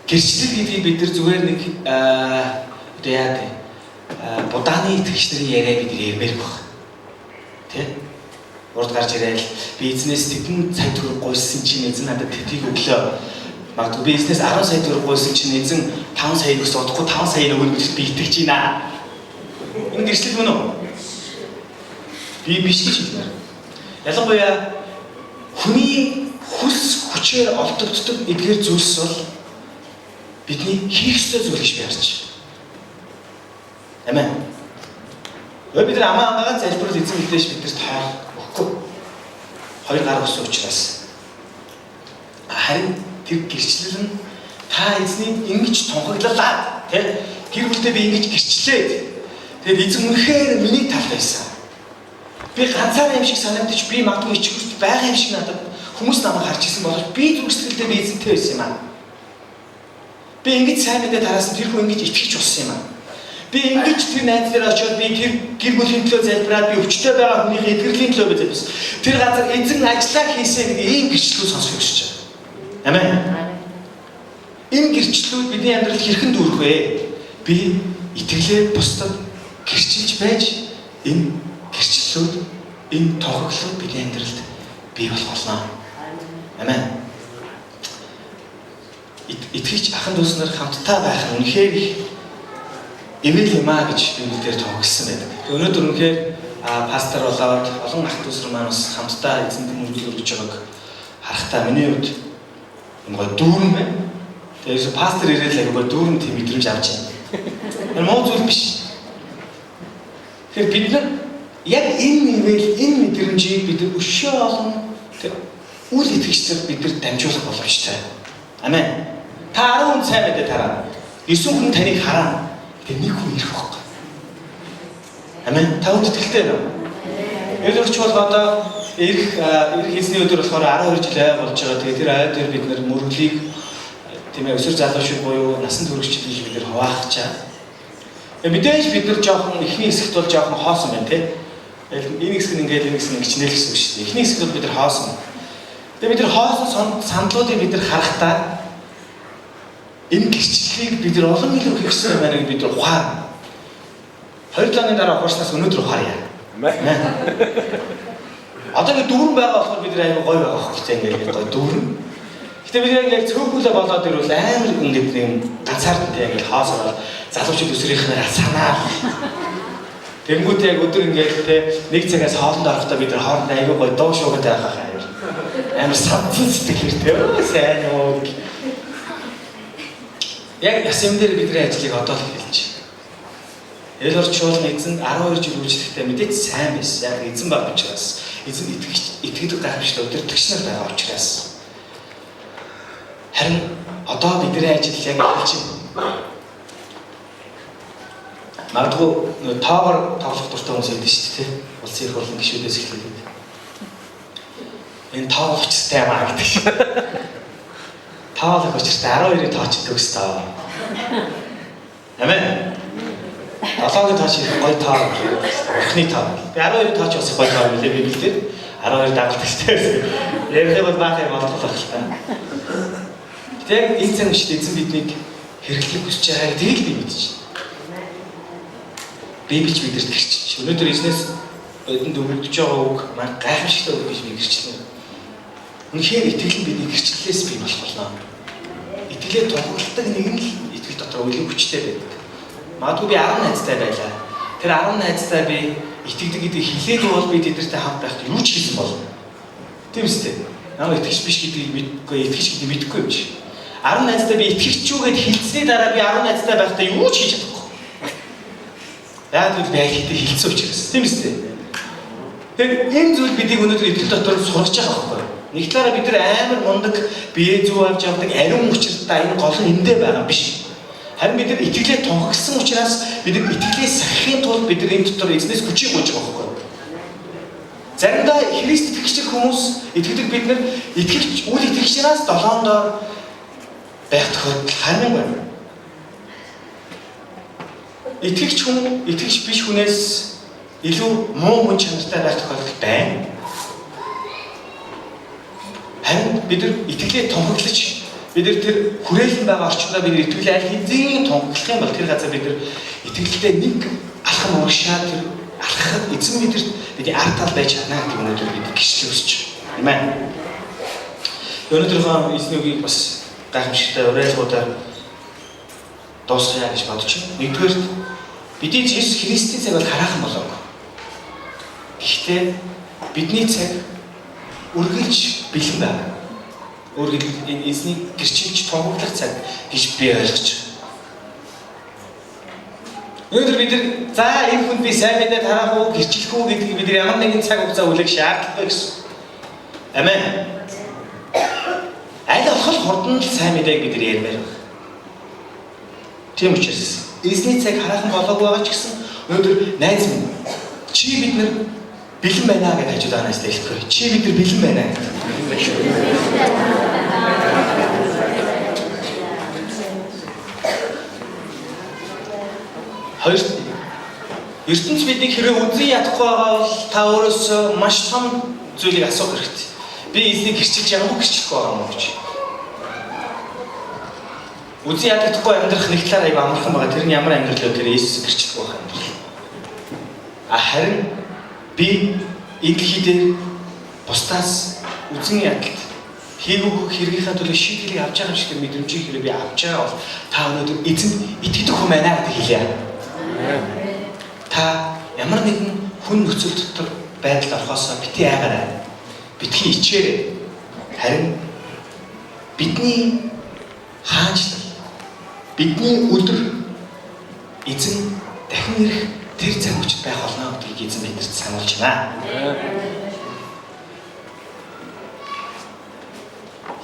Гэрчлэл гэдгийг бид нар зүгээр нэг одоо яа вэ? Будааны итгэгч нарын яриа бид нэр ярмаарх баг. Тэ? Урд гарч ирээл би эзнээс тэдэн цаг төгрөг гуйсан чинь эзэн надад тэтгэх өглөө. Магадгүй би эзнээс 10 сая төгрөг гуйсан чинь эзэн 5 сая өгс удахгүй 5 сая өгнө гэж би итгэж байна. Энэ гэрчлэл мөн үү? Би биш гэж хэлмээр. Ялангуяа хүний хүс хүчээр олдогддог эдгээр зүйлс бол бидний хийх ёстой зүйл гэж би харж байна. Амен. Бид нар амаа ангагаа залбирал эзэн мэдээж биднэрт тоол өгөхгүй. Хоёр гар өссөн учраас. Харин тэр гэрчлэл нь та эзнийг ингэж тунхаглалаа. Тэ? Гэр бүлдээ би ингэж гэрчлээд. Тэгээд эзэн үнэхээр миний талд байсан. Би ганцаараа юм шиг санагдаж би магадгүй ичгүүрт байгаа юм шиг надад хүмүүс намайг харж ирсэн боловч би зүрхсэтгэлдээ би эзэнтэй байсан юм аа. Би ингэж сайн мэдээ тараасан тэр хүн ингэж итгэж болсон юм аа. Би ингэж тэр найз дээр очиод би тэр гэр бүлийн төлөө залбираад би өвчтөй байгаа хүний эдгэрлийн төлөө би залбирсан. Тэр газар эзэн ажиллаа хийсэн гэдэг ийм гэрчлэлүүд сонсох гэж байна. Амен. Энэ гэрчлэлүүд бидний амьдралд хэрхэн дүүрэх вэ? Би итгэлээр бусдад гэрчилж байж энэ гэрчлэлүүд энэ тохиолдлууд бидний амьдралд бий болох болно. Амен. Итгэж ахын дүүс нар хамтдаа байх нь үнэхээр эвэл юм аа гэж Библиэлд тооцсон байдаг. Өнөөдөр үнэхээр пастор болоод олон ах дүүс нар маань бас хамтдаа эзэнд мөнгө өргөж байгааг харахтаа миний хувьд энэ гоо дүүрэн байна. Тэгээс пастор ирээд л агай дүүрэн тийм мэдрэмж авч байна. Энэ муу зүйл биш. Тэгэхээр бид нар яг энэ ивэл энэ мэдрэмжийг бид өшөө олон тэр үл итгэгчдад бид нар дамжуулах боломжтой. Амен. Та 10 хүн сайн мэдээ тараа. 9 хүн таныг хараа. Тэгээ нэг хүн ирэх байхгүй. Амен. Та үнд итгэлтэй байна уу? Өөрөөр одоо ирэх эзний өдөр болохоор 12 жил болж байгаа. Тэгээ тэр ай дээр бид нэр мөрөглийг тийм ээ өсөр залуу шиг буюу насан туршид гэж бид нэр хуваахчаа. Мэдээж бид нар жоохон эхний хэсэгт бол жоохон хоосон байна тий. Энэ хэсэг нь ингээд энэ хэсэг нь гिचнэл гэсэн үг шүү дээ. Эхний хэсэгт бол бид нар хоосон. Тэгээ бид нар хоосон сандлуудыг бид нар харахтаа энэ гэрчлэлийг бид нар олон мөр хийх хэрэгтэй байна гэж бид нар ухаар. 2 жилийн дараа ухаарснаас өнөөдөр ухаарья. Одоо ингэ дүүрэн байгаа болохоор бид нар аюу гой байгаа хөөхтэй ингэ гой дүүрэн. Гэтэ бид яг цөөхөлөө болоод ирвэл амар ингэ юм ганцаардтай ингэ хаосороо залуучууд өсрийнхнээр санаа. Тэнгүүд яг өдөр ингэ те нэг цагаас хоолнд орохдоо бид нар хоорондоо аюу гой дуу шуугаад байхаа хайр. Амар савцсан сэтгэлэр те сайн уу. Яг ясэм дээр бидний ажлыг одоо л хэлж байна. Эл орчуулсан эзэн 12 жил үйлчлэхдээ мэдээж сайн байсан. Яг эзэн баг учраас эзэн итгэдэг гайхамшигт өдөртөгч нар байгаа учраас. Харин одоо бидний ажил яг хэлж байна. Магадгүй тоогоор тоглох дуртай хүмүүс байдаг шүү дээ. Улсын их хурлын гишүүдээс эхлээд. Энэ тоог учиртай юм аа гэдэг шиг. Тоог учиртай 12-ыг тоочдөг өстой. Амен. 7-гийн тооч их гоё тоо. Эхний тоо. Би 12-ыг тооч бас их гоё тоо билээ Библиэлд. 12 дагалдаг шүү дээ. Ярих бол баах юм болох л та. Тэг энэ цаг үед эзэн биднийг хэрэглэх хүсэж байгааг тийг би мэдчихэв. Библич бидэрт гэрчиж. Өнөөдөр эзнээс Бидэнд өгөгдөж байгаа үг маань гайхамшигтай үг гэж би гэрчлэнэ. Үнэхээр итгэл нь бидний гэрчлэлээс бий болох болно. Итгэлээ тунхагладаг нэг нь л итгэл дотор үлийн хүчтэй байдаг. Магадгүй би 10 найзтай байлаа. Тэр 10 найзтай би итгэдэг гэдгийг хэлээгүй бол би тэдэртэй хамт байхад юу ч хийсэн болно. Тийм үстэй. Намайг итгэж биш гэдгийг мэдгүй, итгэж гэдгийг мэдэхгүй юм чи. 10 найзтай би итгэж юу гэд хэлсний дараа би 10 найзтай байхдаа юу ч хийж чадахгүй. Яг л би хэлэхдээ хэлсэн учраас. Тийм үстэй. Тэгэхээр энэ зүйл бидийг өнөөдөр итгэл дотор сургаж байгаа байхгүй юу? Нэг талаараа бид нар амар мундаг бие зүв авч явдаг ариун учиртай энэ гол нь эндээ байгаа биш. Харин бид нар итгэлээ тунхагсан учраас бид нар итгэлээ сахихын тулд бид нар энэ дотор эзнээс хүчийг гуйж байгаа байхгүй юу? Заримдаа Христ итгэгч хүмүүс итгэдэг бид нар итгэгч үл итгэгчнээс долоондоор байх тохиолдол харин байна. Итгэгч хүн итгэгч биш хүнээс илүү муу хүн чанартай байх тохиолдол байна. Харин бид нар итгэлээ тунхаглаж бид нар тэр хүрээлэн байгаа орчиндөө бид нар итгэлээ аль хэзээ тунхаглах юм бол тэр газар бид нар итгэлдээ нэг алхам урагшаа тэр алхахад эзэн бидэрт бидний ард тал байж чадна гэдэг өнөөдөр бид гэрчлэл өсч байна. Амен. Өнөөдрийнхөө эзний үгийг бас гайхамшигтай уриалгуудаар дуусгая гэж бодож байна. Нэгдүгээр бидний Иесус Христийн цаг бол хараахан болоогүй. Гэхдээ бидний цаг үргэлж бэлэн байна. Өөрөөр энэ эзний гэрчилж тунхаглах цаг гэж би ойлгож байна. Өнөөдөр бид нар за энэ хүнд би сайн мэдээ тараах уу, гэрчлэх үү гэдгийг бид ямар нэгэн цаг хугацаа үлээх шаардлагатай гэсэн. Амен. Аль болох хурдан л сайн мэдээг бид нар ярмаар байна. Тийм учраас эзний цаг хараахан болоогүй байгаа ч гэсэн өнөөдөр найз минь чи бид нар бэлэн байна гэж хажууд анаас хэлэхгүй. Чи бид нар бэлэн байна. Хоёр ертөнц биднийг хэрэг үзэн ядахгүй байгаа бол та өөрөөсөө маш том зүйлийг асуух хэрэгтэй. Би эзнийг гэрчилж ямар гэрчлэхгүй байгаа юм гэж. Үзэн ядахгүй амьдрах нэг талаар аяг амархан байгаа. Тэр нь ямар амьдрал вэ? Тэр Иесус гэрчлэх байх амьдрал. Харин би энэ дэлхий дээр бусдаас үзэн ядалт хийгүүг хэрэгийнхаа төлөө шийдвэрийг авч байгаа юм шиг мэдрэмжийг хэрэг би авч байгаа бол та өнөөдөр эзэнд итгэдэг хүн байна гэдэг хэлье. Та ямар нэгэн хүн нөхцөл дотор байдалд орохоос битгий айгаарай. Битгий ичээрэй. Харин бидний хаанчлал бидний өдөр эзэн дахин ирэх тэр цаг үчид байх болно гэдгийг эзэн бидэрт сануулж байна.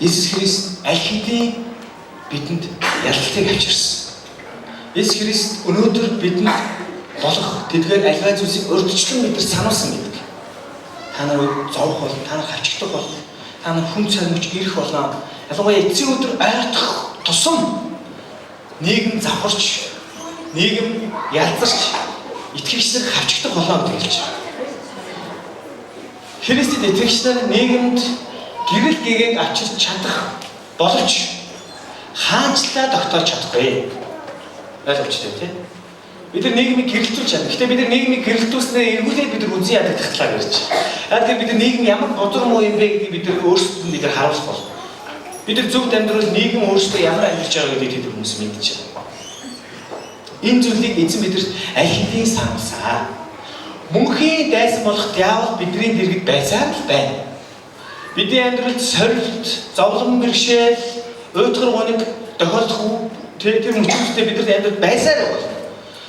Иесус Христ аль хэдийн бидэнд ялалтыг авчирсан. Иесус Христ өнөөдөр бидэнд болох тэдгээр альва зүйлсийг урьдчилан бидэрт сануулсан гэдэг. Та нар зовх бол, та нар хавчигдах бол, та нар хүн цаг мөч ирэх болно. Ялангуяа эцсийн өдөр ойртох тусам нийгэм завхарч, нийгэм ялцарч, итгэгчнэр хавчигдах болно гэж хэлж байна. Христэд итгэгчнэр нийгэмд гэрэл гэгээг авчирч чадах боловч хаанчлаа тогтоож чадахгүй. Ойлгомжтой тийм. Бид нар нийгмийг гэрэлтүүлж чадна. Гэхдээ бид нар нийгмийг гэрэлтүүлснээр эргүүлээд бид нар үзэн ядах талаар ярьж байна. Яг тэр бид нар нийгэм ямар бодор муу юм бэ гэдгийг бид нар өөрсдөд бид нар харуулах бол. Бид нар зөвхт амьдрал нийгэм өөрсдөө ямар амьдарч байгаа гэдгийг тэр хүмүүс мэдж байна. Энэ зүйлийг эзэн бидэрт аль хэдийн сануулсан. Мөнхийн дайсан болох диавол бидний дэргэд байсаар л байна. Бидний амьдралд сорилт, зовлон бэрхшээл, уйтгар гоног тохиолдох тэр мөчүүдтэй бидний амьдралд байсаар байна.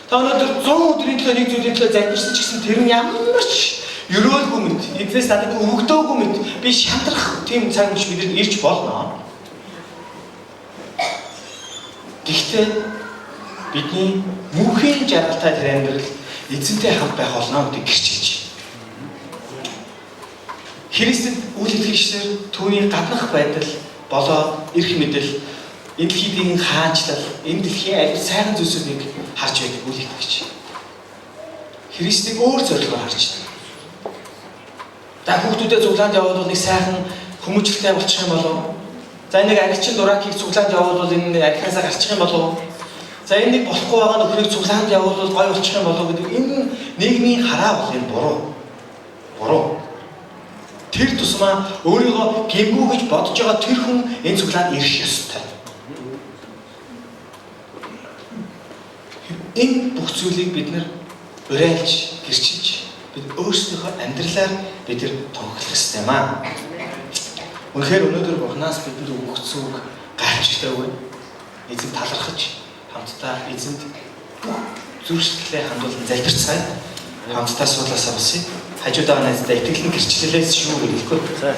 Та өнөөдөр 100 өдрийн төлөө нэг зүйлийн төлөө залбирсан ч гэсэн тэр нь ямар ч өрөөлгүй мэд, эзнээс надад өгөгдөөгүй мэд би шантрах тийм цаг мөч бидэнд ирж болно. Гэхдээ бидний мөнхийн жаргалтай тэр амьдрал эзэнтэй хамт байх болно гэдгийг гэрчилж байна. Христэд үл итгэгчдэр түүний гаднах байдал болоо эрх мэдэл энэ дэлхийн хаанчлал, энэ дэлхийн аль сайхан зүйлсүүдийг харж байдаг үл итгэгч. Христийг өөр зорилгоор харж байна. За хүүхдүүдэд цуглаанд явуулвал нэг сайхан хүмүүжлэлтэй болчих юм болов. За нэг аригчин дуракийг цуглаанд явуулвал энэ арихаасаа гарчих юм болов. За энэ нэг болохгүй байгаа нөхрийг цуглаанд явуулвал гоё болчих юм болов гэдэг энэ нийгмийн хараа бол энэ буруу. тэр тусмаа өөрийгөө гэмгүй гэж бодож байгаа тэр хүн энэ цуглаанд ирэх ёстой. Энэ бүх зүйлийг бид нэр уриалж, гэрчилж, бид өөрсдийнхөө амьдралаар бид нэр тунхаглах ёстой юм аа. Үнэхээр өнөөдөр Бурханаас бидний өгсөн үг гайхамшигтай. Эзэн талархаж хамтдаа эзэнд зүрхсэтлээ хандуулан залбирцгаая. Хамтдаа суулгаасаа босъё. Хажуудаа найздаа итгэлэн гэрчлэлээс шүү гэхгүй. За.